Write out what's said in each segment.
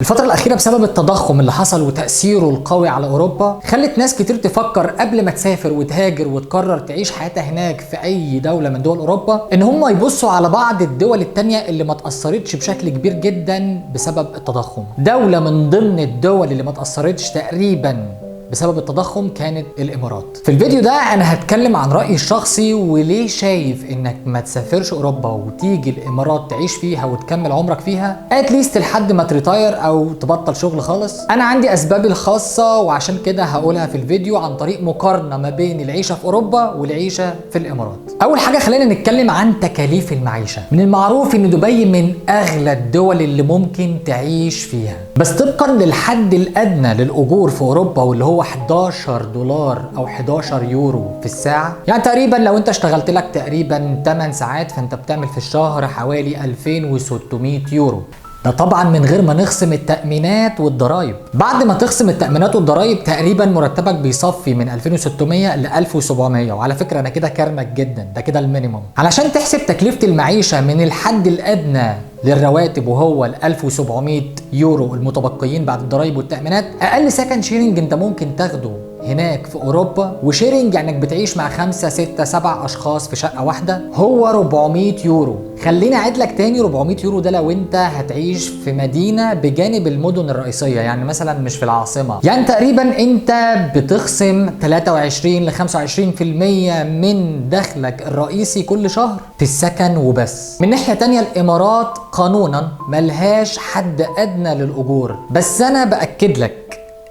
الفترة الأخيرة بسبب التضخم اللي حصل وتأثيره القوي على أوروبا خلت ناس كتير تفكر قبل ما تسافر وتهاجر وتقرر تعيش حياتها هناك في أي دولة من دول أوروبا إن هم يبصوا على بعض الدول التانية اللي ما تأثرتش بشكل كبير جدا بسبب التضخم. دولة من ضمن الدول اللي ما تأثرتش تقريبا بسبب التضخم كانت الامارات. في الفيديو ده انا هتكلم عن رايي الشخصي وليه شايف انك ما تسافرش اوروبا وتيجي الامارات تعيش فيها وتكمل عمرك فيها اتليست لحد ما تريتاير او تبطل شغل خالص. انا عندي اسبابي الخاصه وعشان كده هقولها في الفيديو عن طريق مقارنه ما بين العيشه في اوروبا والعيشه في الامارات. اول حاجه خلينا نتكلم عن تكاليف المعيشه. من المعروف ان دبي من اغلى الدول اللي ممكن تعيش فيها، بس طبقا للحد الادنى للاجور في اوروبا واللي هو 11 دولار او 11 يورو في الساعه. يعني تقريبا لو انت اشتغلت لك تقريبا 8 ساعات فانت بتعمل في الشهر حوالي 2600 يورو. ده طبعا من غير ما نخصم التأمينات والضرايب. بعد ما تخصم التأمينات والضرايب تقريبا مرتبك بيصفي من 2600 ل 1700. وعلى فكرة انا كده كرمك جدا، ده كده المينيموم. علشان تحسب تكلفة المعيشة من الحد الأدنى للرواتب وهو ال 1700 يورو المتبقيين بعد الضرايب والتأمينات، أقل سكن شيرنج انت ممكن تاخده هناك في اوروبا، وشيرنج يعني انك بتعيش مع 5 6 7 اشخاص في شقه واحده، هو 400 يورو. خليني اعيد لك تاني، 400 يورو ده لو انت هتعيش في مدينه بجانب المدن الرئيسيه، يعني مثلا مش في العاصمه. يعني تقريبا انت بتخصم 23 ل 25% من دخلك الرئيسي كل شهر في السكن وبس. من ناحيه تانيه الامارات قانونا ملهاش حد ادنى للاجور، بس انا باكد لك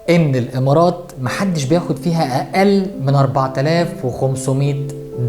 ان الامارات محدش بياخد فيها اقل من 4500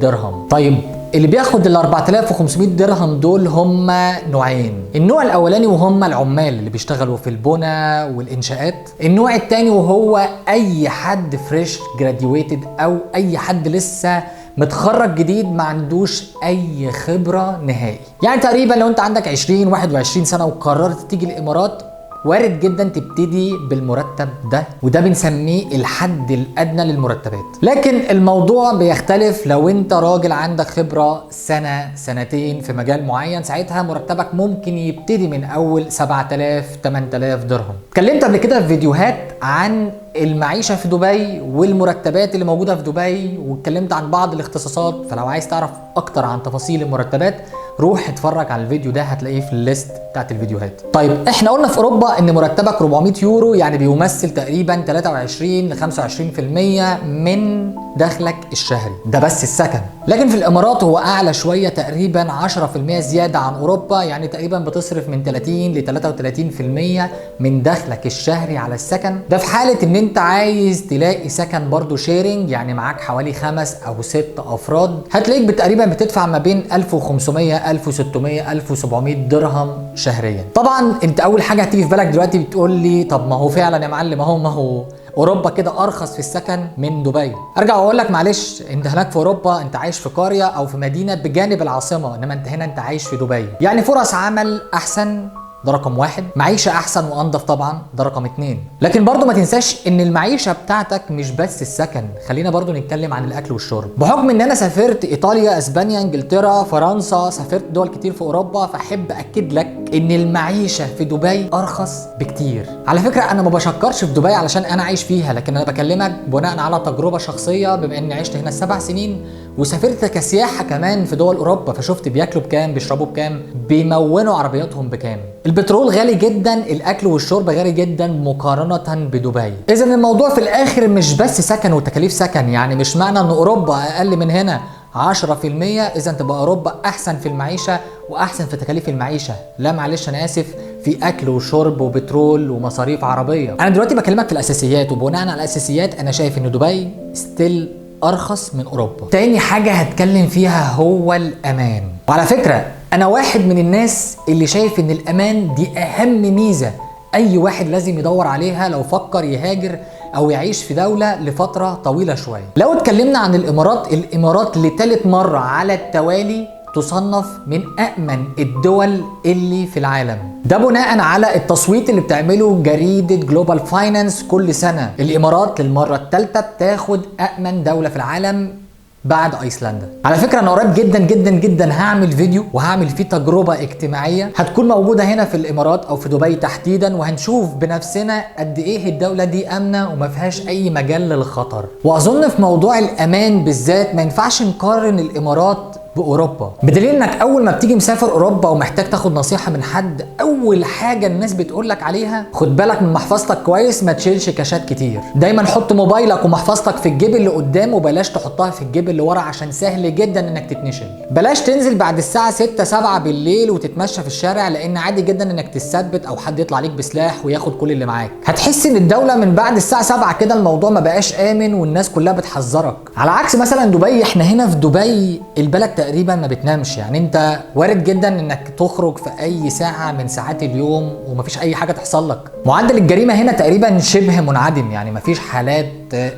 درهم. طيب اللي بياخد ال 4500 درهم دول هم نوعين. النوع الاولاني وهم العمال اللي بيشتغلوا في البنى والانشاءات. النوع الثاني وهو اي حد فريش جراديويتد او اي حد لسه متخرج جديد ما عندوش اي خبرة نهائي. يعني تقريبا لو انت عندك 20 21 سنة وقررت تيجي الامارات وارد جدا تبتدي بالمرتب ده، وده بنسميه الحد الادنى للمرتبات. لكن الموضوع بيختلف لو انت راجل عندك خبره سنه سنتين في مجال معين، ساعتها مرتبك ممكن يبتدي من اول 7000 8000 درهم. اتكلمت قبل كده في فيديوهات عن المعيشه في دبي والمرتبات اللي موجوده في دبي، واتكلمت عن بعض الاختصاصات، فلو عايز تعرف اكتر عن تفاصيل المرتبات روح اتفرج على الفيديو ده هتلاقيه في الليست بتاعت الفيديوهات. طيب احنا قلنا في اوروبا ان مرتبك 400 يورو، يعني بيمثل تقريبا 23 ل 25% من دخلك الشهري، ده بس السكن. لكن في الامارات هو اعلى شويه، تقريبا 10% زياده عن اوروبا، يعني تقريبا بتصرف من 30 ل 33% من دخلك الشهري على السكن. ده في حاله ان انت عايز تلاقي سكن برضو شيرنج، يعني معاك حوالي 5 أو 6 افراد، هتلاقيك تقريبا بتدفع ما بين 1500 1600 1700 درهم شهريا. طبعا انت اول حاجه هتيجي في بالك دلوقتي بتقول لي طب ما هو فعلا يا معلم ما هو اوروبا كده ارخص في السكن من دبي. ارجع واقول لك معلش، انت هناك في اوروبا انت عايش في قريه او في مدينه بجانب العاصمه، انما انت هنا انت عايش في دبي. يعني فرص عمل احسن، ده رقم واحد. معيشة أحسن وأنضف طبعا، ده رقم 2. لكن برضو ما تنساش إن المعيشة بتاعتك مش بس السكن، خلينا برضو نتكلم عن الأكل والشرب. بحكم إن أنا سافرت إيطاليا، أسبانيا، إنجلترا، فرنسا، سافرت دول كتير في أوروبا، فأحب أكد لك إن المعيشة في دبي أرخص بكتير. على فكرة أنا ما بشكرش في دبي علشان أنا عايش فيها، لكن أنا بكلمك بناء على تجربة شخصية، بما إني عشت هنا 7 سنين وسافرت كسياحة كمان في دول أوروبا، فشفت بياكلوا بكام، بيشربوا بكام، بيمونوا عربياتهم بكام. البترول غالي جدا، الاكل والشرب غالي جدا مقارنه بدبي. اذا الموضوع في الاخر مش بس سكن وتكاليف سكن، يعني مش معنى ان اوروبا اقل من هنا 10% اذا تبقى اوروبا احسن في المعيشه واحسن في تكاليف المعيشه. لا معلش انا اسف، في اكل وشرب وبترول ومصاريف عربيه. انا دلوقتي بكلمك في الاساسيات، وبناء على الاساسيات انا شايف ان دبي ستيل ارخص من اوروبا. تاني حاجه هتكلم فيها هو الامان. وعلى فكره انا واحد من الناس اللي شايف ان الامان دي اهم ميزه اي واحد لازم يدور عليها لو فكر يهاجر او يعيش في دولة لفترة طويلة شوية. لو اتكلمنا عن الامارات لثالث مرة على التوالي تصنف من أأمن الدول اللي في العالم، ده بناء على التصويت اللي بتعمله جريدة جلوبال فاينانس كل سنة. الامارات للمرة الثالثة بتاخد أأمن دولة في العالم بعد ايسلندا. على فكره انا قريب جدا جدا جدا هعمل فيديو وهعمل فيه تجربه اجتماعيه هتكون موجوده هنا في الامارات او في دبي تحديدا، وهنشوف بنفسنا قد ايه الدوله دي امنه وما فيهاش اي مجال للخطر. واظن في موضوع الامان بالذات ما ينفعش نقارن الامارات باوروبا، بدليل انك اول ما بتيجي مسافر اوروبا ومحتاج تاخد نصيحه من حد، اول حاجه الناس بتقولك عليها خد بالك من محفظتك كويس، ما تشيلش كاشات كتير، دايما حط موبايلك ومحفظتك في الجيب اللي قدام وبلاش تحطها في الجيب اللي ورا عشان سهل جدا انك تتنشل. بلاش تنزل بعد الساعه 6 7 بالليل وتتمشى في الشارع، لان عادي جدا انك تتثبت او حد يطلع عليك بسلاح وياخد كل اللي معاك. هتحس ان الدوله من بعد الساعه 7 كده الموضوع ما بقاش امن والناس كلها بتحذرك، على عكس مثلا دبي. احنا هنا في دبي البلد تقريبا ما بتنامش، يعني انت وارد جدا انك تخرج في اي ساعه من ساعات اليوم ومفيش اي حاجه تحصل لك. معدل الجريمه هنا تقريبا شبه منعدم، يعني مفيش حالات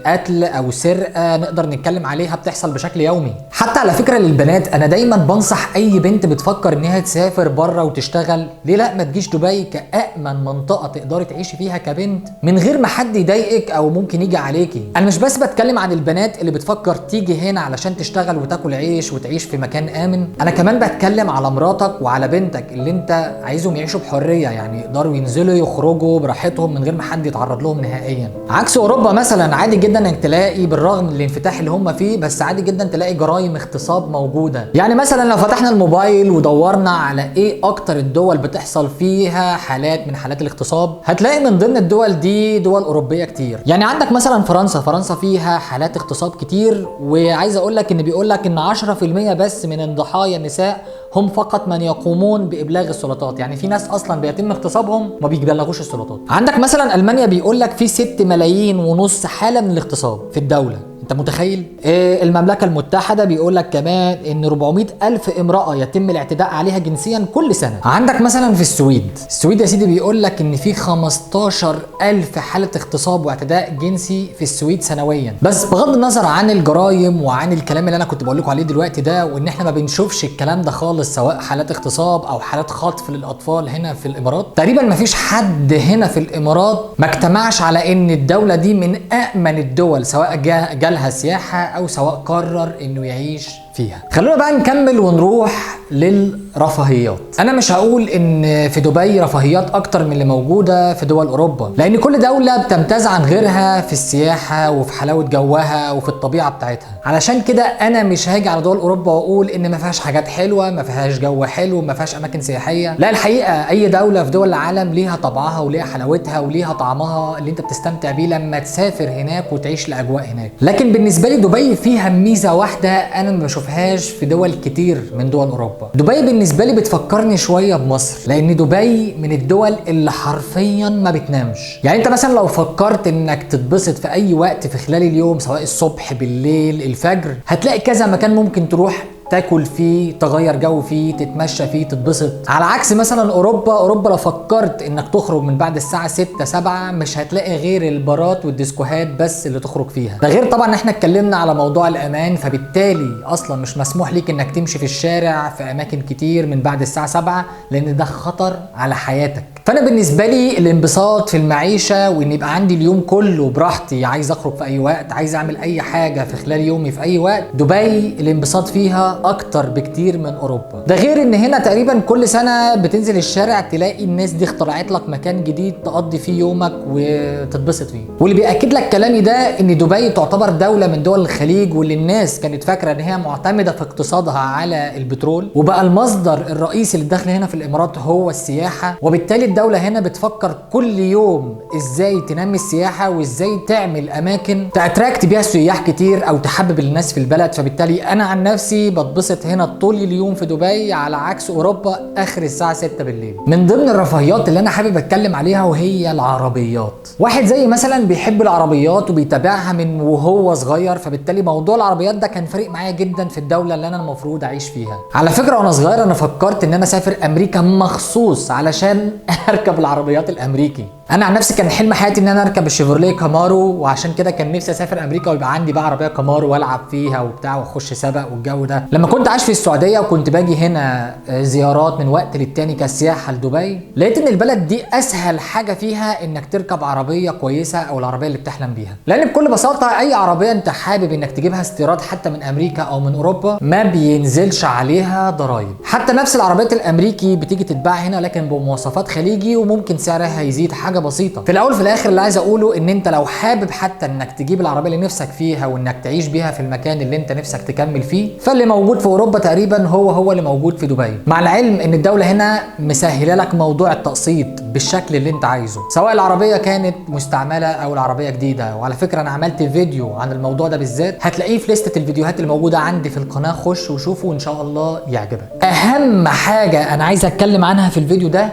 قتل او سرقه نقدر نتكلم عليها بتحصل بشكل يومي. حتى على فكره للبنات انا دايما بنصح اي بنت بتفكر انها تسافر بره وتشتغل، ليه لا ما تجيش دبي كأأمن منطقه تقدري تعيشي فيها كبنت من غير ما حد يضايقك او ممكن يجي عليكي. انا مش بس بتكلم عن البنات اللي بتفكر تيجي هنا علشان تشتغل وتاكل عيش وتعيش في مكان امن، انا كمان بتكلم على مراتك وعلى بنتك اللي انت عايزهم يعيشوا بحريه، يعني يقدروا ينزلوا يخرجوا براحتهم من غير ما حد يتعرض لهم نهائيا. عكس اوروبا مثلا عادي جدا انك تلاقي بالرغم من الانفتاح اللي هم فيه، بس عادي جدا تلاقي جرائم اغتصاب موجوده. يعني مثلا لو فتحنا الموبايل ودورنا على ايه اكتر الدول بتحصل فيها حالات من حالات الاغتصاب، هتلاقي من ضمن الدول دي دول اوروبيه كتير. يعني عندك مثلا فرنسا فيها حالات اغتصاب كتير، وعايز اقول لك ان بيقول لك ان 10% بس من الضحايا النساء هم فقط من يقومون بابلاغ السلطات، يعني في ناس اصلا بيتم اغتصابهم ما بيبلغوش السلطات. عندك مثلا المانيا بيقول لك في 6 ملايين ونص حاله من الاغتصاب في الدوله، انت متخيل؟ المملكه المتحده بيقول لك كمان ان 400 الف امراه يتم الاعتداء عليها جنسيا كل سنه. عندك مثلا في السويد يا سيدي بيقول لك ان في 15 الف حاله اغتصاب واعتداء جنسي في السويد سنويا. بس بغض النظر عن الجرائم وعن الكلام اللي انا كنت بقول لكم عليه دلوقتي ده، وان احنا ما بنشوفش الكلام ده خالص سواء حالات اغتصاب او حالات خطف للاطفال هنا في الامارات، تقريبا ما فيش حد هنا في الامارات ما اجتمعش على ان الدوله دي من امن الدول، سواء جالها سياحه او سواء قرر انه يعيش فيها. خلونا بقى نكمل ونروح للرفاهيات. انا مش هقول ان في دبي رفاهيات اكتر من اللي موجوده في دول اوروبا، لان كل دوله بتمتاز عن غيرها في السياحه وفي حلاوه جوها وفي الطبيعه بتاعتها. علشان كده انا مش هاجي على دول اوروبا واقول ان ما فيهاش حاجات حلوه، ما فيهاش جو حلو، ما فيهاش اماكن سياحيه. لا، الحقيقه اي دوله في دول العالم ليها طبعها وليها حلاوتها وليها طعمها اللي انت بتستمتع بيه لما تسافر هناك وتعيش الاجواء هناك. لكن بالنسبه لي دبي فيها ميزه واحده انا ما بشوفهاش في دول كتير من دول اوروبا. دبي بالنسبه لي بتفكرني شويه بمصر، لان دبي من الدول اللي حرفيا ما بتنامش. يعني انت مثلا لو فكرت انك تتبسط في اي وقت في خلال اليوم، سواء الصبح بالليل الفجر، هتلاقي كذا مكان ممكن تروح تاكل فيه، تغير جو فيه، تتمشى فيه، تتبسط. على عكس مثلا اوروبا لو فكرت انك تخرج من بعد الساعه 6 7 مش هتلاقي غير البارات والديسكوهات بس اللي تخرج فيها. ده غير طبعا احنا اتكلمنا على موضوع الامان، فبالتالي اصلا مش مسموح ليك انك تمشي في الشارع في اماكن كتير من بعد الساعه 7 لان ده خطر على حياتك. فانا بالنسبه لي الانبساط في المعيشه وان يبقى عندي اليوم كله براحتي، عايز اخرج في اي وقت، عايز اعمل اي حاجه في خلال يومي في اي وقت، دبي الانبساط فيها اكتر بكتير من اوروبا. ده غير ان هنا تقريبا كل سنه بتنزل الشارع تلاقي الناس دي اخترعت لك مكان جديد تقضي فيه يومك وتتبسط فيه. واللي بياكد لك كلامي ده ان دبي تعتبر دوله من دول الخليج، واللي الناس كانت فاكره ان هي معتمده في اقتصادها على البترول، وبقى المصدر الرئيسي للدخل هنا في الامارات هو السياحه. وبالتالي الدولة هنا بتفكر كل يوم ازاي تنمي السياحة وازاي تعمل اماكن تأتراكت بيها سياح كتير او تحبب الناس في البلد. فبالتالي انا عن نفسي بتبسط هنا طول اليوم في دبي، على عكس اوروبا اخر الساعة 6 بالليل. من ضمن الرفاهيات اللي انا حابب اتكلم عليها وهي العربيات. واحد زي مثلا بيحب العربيات وبيتابعها من وهو صغير، فبالتالي موضوع العربيات ده كان فارق معايا جدا في الدولة اللي انا المفروض اعيش فيها. على فكرة وانا صغير انا فكرت ان انا اسافر امريكا مخصوص علشان اركب العربيات الامريكي. انا عن نفسي كان حلم حياتي ان انا اركب الشيفروليه كامارو، وعشان كده كان نفسي اسافر امريكا ويبقى عندي بقى عربيه كامارو والعب فيها وبتاع واخش سباق والجو ده. لما لما كنت عايش في السعوديه وكنت باجي هنا زيارات من وقت للتاني كسياحه لدبي، لقيت ان البلد دي اسهل حاجه فيها انك تركب عربيه كويسه او العربيه اللي بتحلم بيها، لان بكل بساطه اي عربيه انت حابب انك تجيبها استيراد حتى من امريكا او من اوروبا ما بينزلش عليها ضرائب. حتى نفس العربيات الامريكي بتيجي تتباع هنا لكن بمواصفات خليجي وممكن سعرها يزيد حاجه بسيطه. في الاول في الاخر اللي عايز اقوله ان انت لو حابب حتى انك تجيب العربيه اللي نفسك فيها وانك تعيش بيها في المكان اللي انت نفسك تكمل فيه، فاللي موجود في اوروبا تقريبا هو اللي موجود في دبي، مع العلم ان الدوله هنا مسهله لك موضوع التقسيط بالشكل اللي انت عايزه، سواء العربيه كانت مستعمله او العربيه جديده. وعلى فكره انا عملت فيديو عن الموضوع ده بالذات، هتلاقيه في لستة الفيديوهات اللي موجوده عندي في القناه، خش وشوفه وان شاء الله يعجبك. اهم حاجه انا عايز اتكلم عنها في الفيديو ده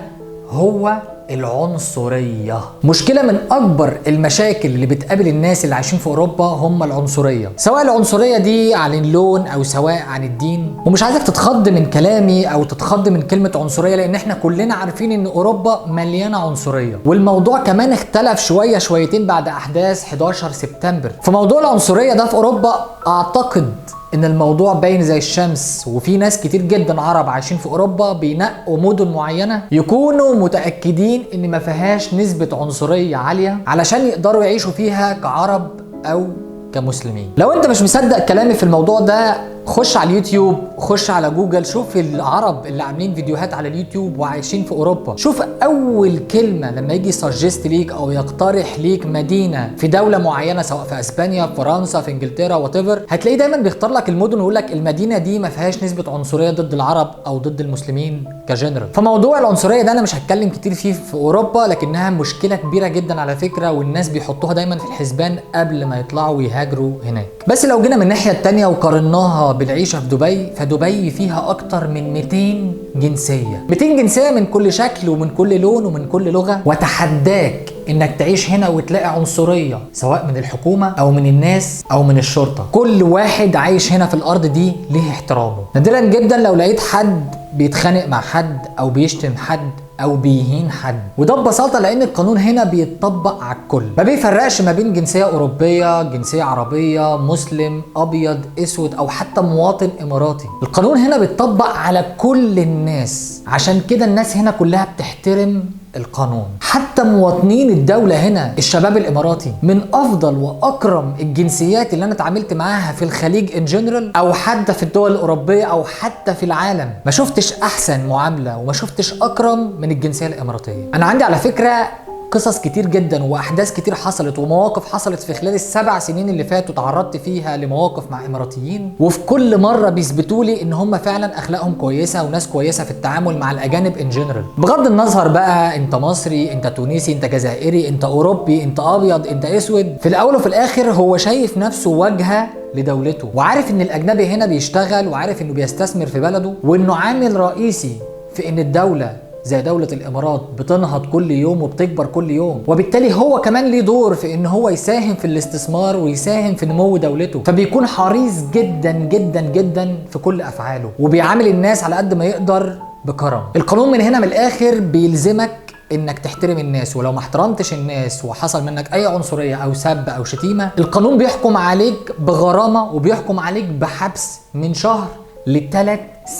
هو العنصرية. مشكلة من أكبر المشاكل اللي بتقابل الناس اللي عايشين في أوروبا هم العنصرية، سواء العنصرية دي عن اللون أو سواء عن الدين. ومش عايزك تتخض من كلامي أو تتخض من كلمة عنصرية، لأن احنا كلنا عارفين إن أوروبا مليانة عنصرية، والموضوع كمان اختلف شويتين بعد أحداث 11 سبتمبر. فموضوع العنصرية ده في أوروبا أعتقد ان الموضوع باين زي الشمس، وفي ناس كتير جدا عرب عايشين في اوروبا بينقوا مدن معينه يكونوا متاكدين ان ما فيهاش نسبه عنصريه عاليه علشان يقدروا يعيشوا فيها كعرب او كمسلمين. لو انت مش مصدق كلامي في الموضوع ده، خش على اليوتيوب، خش على جوجل، شوف العرب اللي عاملين فيديوهات على اليوتيوب وعايشين في اوروبا، شوف اول كلمه لما يجي سجست ليك او يقترح ليك مدينه في دوله معينه، سواء في اسبانيا، في فرنسا، في انجلترا، وات، هتلاقيه دايما بيختار لك المدن ويقول لك المدينه دي ما فيهاش نسبه عنصريه ضد العرب او ضد المسلمين كجنرال. فموضوع العنصريه ده انا مش هتكلم كتير فيه في اوروبا، لكنها مشكله كبيره جدا على فكره، والناس بيحطوها دايما في الحسبان قبل ما يطلعوا ويهاجروا هناك. بس لو جينا من الناحيه الثانيه وقارناها بالعيشه في دبي، فدبي فيها اكتر من 200 جنسيه، 200 جنسيه من كل شكل ومن كل لون ومن كل لغه. وتحداك انك تعيش هنا وتلاقي عنصريه سواء من الحكومه او من الناس او من الشرطه. كل واحد عايش هنا في الارض دي ليه احترامه. نادرا جدا لو لقيت حد بيتخانق مع حد او بيشتم حد او بيهين حد، وده ببساطه لان القانون هنا بيتطبق على الكل، ما بيفرقش ما بين جنسيه اوروبيه، جنسيه عربيه، مسلم، ابيض، اسود، او حتى مواطن اماراتي. القانون هنا بيتطبق على كل الناس، عشان كده الناس هنا كلها بتحترم القانون. حتى مواطنين الدولة هنا الشباب الاماراتي من افضل واكرم الجنسيات اللي انا اتعاملت معاها في الخليج ان جنرال، او حتى في الدول الاوروبية، او حتى في العالم. ما شفتش احسن معاملة وما شفتش اكرم من الجنسية الاماراتية. انا عندي على فكرة قصص كتير جدا واحداث كتير حصلت ومواقف حصلت في خلال ال7 سنين اللي فاتوا، تعرضت فيها لمواقف مع اماراتيين، وفي كل مره بيثبتوا لي ان هم فعلا اخلاقهم كويسه وناس كويسه في التعامل مع الاجانب ان جنرال، بغض النظر بقى انت مصري، انت تونسي، انت جزائري، انت اوروبي، انت ابيض، انت اسود. في الاول وفي الاخر هو شايف نفسه واجهه لدولته، وعارف ان الاجنبي هنا بيشتغل، وعارف انه بيستثمر في بلده، وانه عامل رئيسي في ان الدوله زي دولة الامارات بتنهض كل يوم وبتكبر كل يوم، وبالتالي هو كمان ليه دور في ان هو يساهم في الاستثمار ويساهم في نمو دولته، فبيكون حريص جدا جدا جدا في كل افعاله، وبيعامل الناس على قد ما يقدر بكرم. القانون من هنا من الاخر بيلزمك انك تحترم الناس، ولو ما احترمتش الناس وحصل منك اي عنصرية او سب او شتيمة، القانون بيحكم عليك بغرامة وبيحكم عليك بحبس من شهر ل3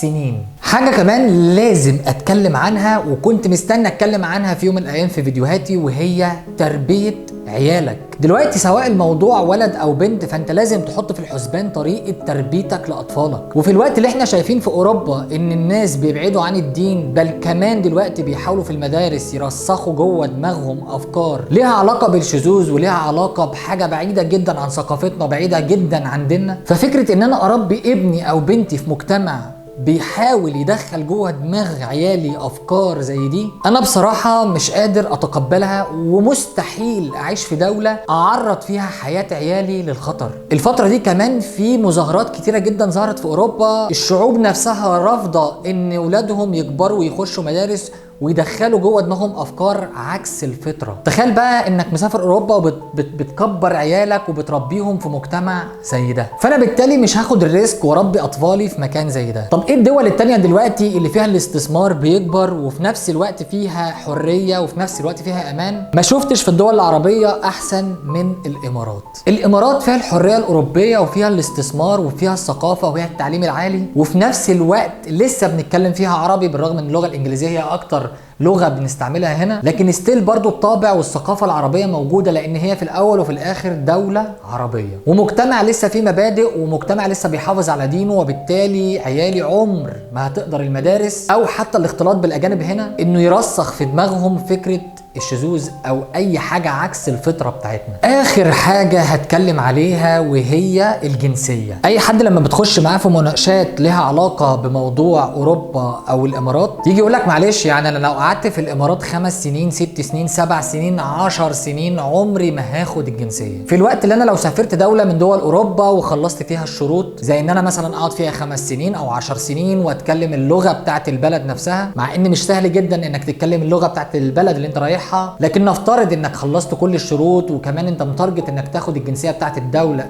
سنين. حاجة كمان لازم اتكلم عنها وكنت مستني اتكلم عنها في يوم من الايام في فيديوهاتي، وهي تربية عيالك. دلوقتي سواء الموضوع ولد او بنت، فانت لازم تحط في الحسبان طريقة تربيتك لاطفالك. وفي الوقت اللي احنا شايفين في اوروبا ان الناس بيبعدوا عن الدين، بل كمان دلوقتي بيحاولوا في المدارس يرسخوا جوه دماغهم افكار ليها علاقة بالشذوذ وليها علاقة بحاجة بعيدة جدا عن ثقافتنا، بعيدة جدا عن ديننا. ففكرة ان انا اربي ابني او بنتي في مجتمع بيحاول يدخل جوه دماغ عيالي افكار زي دي، انا بصراحه مش قادر اتقبلها، ومستحيل اعيش في دوله اعرض فيها حياه عيالي للخطر. الفتره دي كمان في مظاهرات كتيره جدا ظهرت في اوروبا، الشعوب نفسها رافضه ان اولادهم يكبروا ويخشوا مدارس ويدخلوا جوه دماغهم افكار عكس الفطره. تخيل بقى انك مسافر اوروبا وبتكبر عيالك وبتربيهم في مجتمع زي ده. فانا بالتالي مش هاخد الريسك واربي اطفالي في مكان زي ده. طب ايه الدول التانية دلوقتي اللي فيها الاستثمار بيكبر وفي نفس الوقت فيها حريه وفي نفس الوقت فيها امان؟ ما شفتش في الدول العربيه احسن من الامارات. الامارات فيها الحريه الاوروبيه وفيها الاستثمار وفيها الثقافه وفيها التعليم العالي، وفي نفس الوقت لسه بنتكلم فيها عربي بالرغم ان اللغه الانجليزيه هي اكتر لغه بنستعملها هنا، لكن ستيل برضو الطابع والثقافه العربيه موجوده، لان هي في الاول وفي الاخر دوله عربيه ومجتمع لسه فيه مبادئ ومجتمع لسه بيحافظ على دينه. وبالتالي عيالي عمر ما هتقدر المدارس او حتى الاختلاط بالاجانب هنا انه يرسخ في دماغهم فكره الشذوذ او اي حاجه عكس الفطره بتاعتنا. اخر حاجه هتكلم عليها وهي الجنسيه. اي حد لما بتخش معاه في مناقشات لها علاقه بموضوع اوروبا او الامارات يجي يقول لك معلش يعني انا لو قعدت في الامارات 5 سنين 6 سنين 7 سنين 10 سنين عمري ما هاخد الجنسيه، في الوقت اللي انا لو سافرت دوله من دول اوروبا وخلصت فيها الشروط زي ان انا مثلا اقعد فيها 5 سنين او 10 سنين واتكلم اللغه بتاعت البلد نفسها، مع ان مش سهل جدا انك تتكلم اللغه بتاعت البلد اللي انت رايحها، لكن نفترض انك خلصت كل الشروط وكمان انت متارجت انك تاخد الجنسيه بتاعت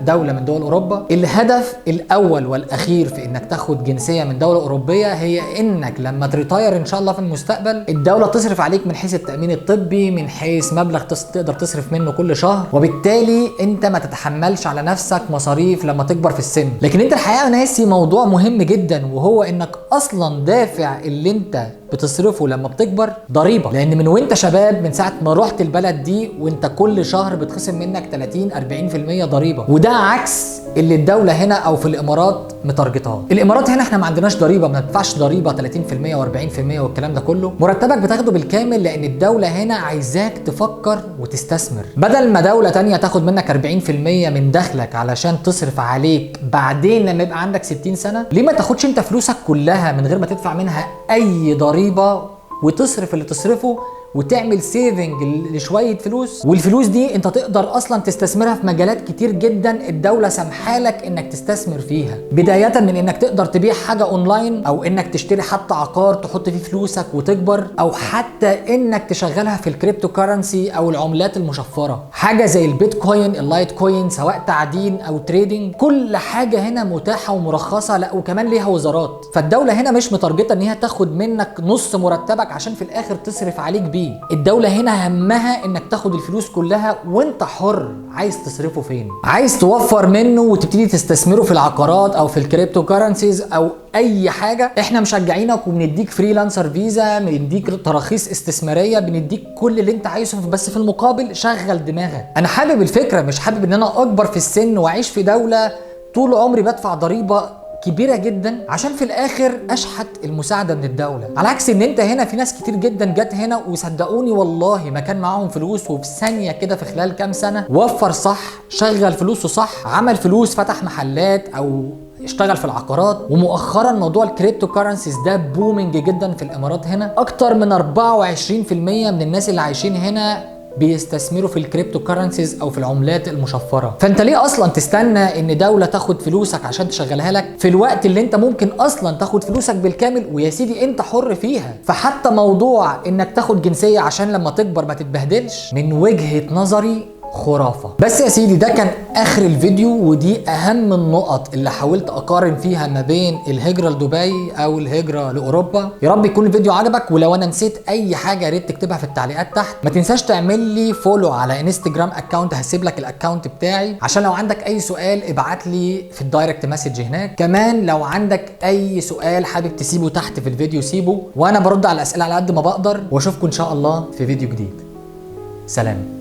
دوله من دول اوروبا. الهدف الاول والاخير في انك تاخد جنسيه من دوله اوروبيه هي انك لما تريتاير ان شاء الله في المستقبل الدوله تصرف عليك من حيث التامين الطبي، من حيث مبلغ تقدر تصرف منه كل شهر، وبالتالي انت ما تتحملش على نفسك مصاريف لما تكبر في السن. لكن انت الحقيقه ناسي موضوع مهم جدا، وهو انك اصلا دافع اللي انت بتصرفه لما بتكبر ضريبه، لان من وانت شباب من ساعه ما رحت البلد دي وانت كل شهر بتخصم منك 30 40% ضريبه، وده عكس اللي الدوله هنا او في الامارات متارجتها. الامارات هنا احنا ما عندناش ضريبه، ما بندفعش ضريبه 30% و40% والكلام ده كله، مرتبك بتاخده بالكامل، لان الدوله هنا عايزاك تفكر وتستثمر. بدل ما دوله تانية تاخد منك 40% من دخلك علشان تصرف عليك بعدين لما يبقى عندك 60 سنه، ليه ما تاخدش انت فلوسك كلها من غير ما تدفع منها اي ضريبه وتصرف اللي تصرفه وتعمل سيفنج لشويه فلوس، والفلوس دي انت تقدر اصلا تستثمرها في مجالات كتير جدا الدوله سامحالك انك تستثمر فيها، بدايه من انك تقدر تبيع حاجه اونلاين، او انك تشتري حتى عقار تحط فيه فلوسك وتكبر، او حتى انك تشغلها في الكريبتو كارنسي او العملات المشفره، حاجه زي البيتكوين اللايت كوين، سواء تعدين او تريدنج. كل حاجه هنا متاحه ومرخصه، لا وكمان ليها وزارات. فالدوله هنا مش متارجته ان هي تاخد منك نص مرتبك عشان في الاخر تصرف عليك بيه. الدولة هنا همها انك تاخد الفلوس كلها وانت حر عايز تصرفه فين. عايز توفر منه وتبتدي تستثمره في العقارات او في الكريبتو كارنسيز او اي حاجة، احنا مشجعينك وبنديك فريلانسر فيزا، بنديك تراخيص استثمارية، بنديك كل اللي انت عايزه، بس في المقابل شغل دماغك. انا حابب الفكرة، مش حابب ان انا اكبر في السن واعيش في دولة طول عمري بدفع ضريبة كبيرة جدا عشان في الاخر اشحت المساعدة من الدولة. على عكس ان انت هنا في ناس كتير جدا جت هنا وصدقوني والله ما كان معاهم فلوس، وفي ثانية كده في خلال كام سنة وفر صح، شغل فلوسه صح، عمل فلوس، فتح محلات او اشتغل في العقارات. ومؤخرا موضوع الكريبتو كارنسيز ده بومينج جدا في الامارات. هنا اكتر من 24% من الناس اللي عايشين هنا بيستثمروا في الكريبتو كارنسيز او في العملات المشفره. فانت ليه اصلا تستنى ان دوله تاخد فلوسك عشان تشغلها لك في الوقت اللي انت ممكن اصلا تاخد فلوسك بالكامل ويا سيدي انت حر فيها؟ فحتى موضوع انك تاخد جنسيه عشان لما تكبر ما تتبهدلش من وجهه نظري خرافة. بس يا سيدي ده كان اخر الفيديو، ودي اهم النقط اللي حاولت اقارن فيها ما بين الهجرة لدبي او الهجرة لاوروبا. يا رب يكون الفيديو عجبك، ولو انا نسيت اي حاجة يا ريت تكتبها في التعليقات تحت. ما تنساش تعمل لي فولو على انستجرام اكونت، هسيب لك الاكونت بتاعي عشان لو عندك اي سؤال ابعت لي في الدايركت مسج هناك. كمان لو عندك اي سؤال حابب تسيبه تحت في الفيديو سيبه، وانا برد على الاسئلة على قد ما بقدر، واشوفكم ان شاء الله في فيديو جديد. سلام.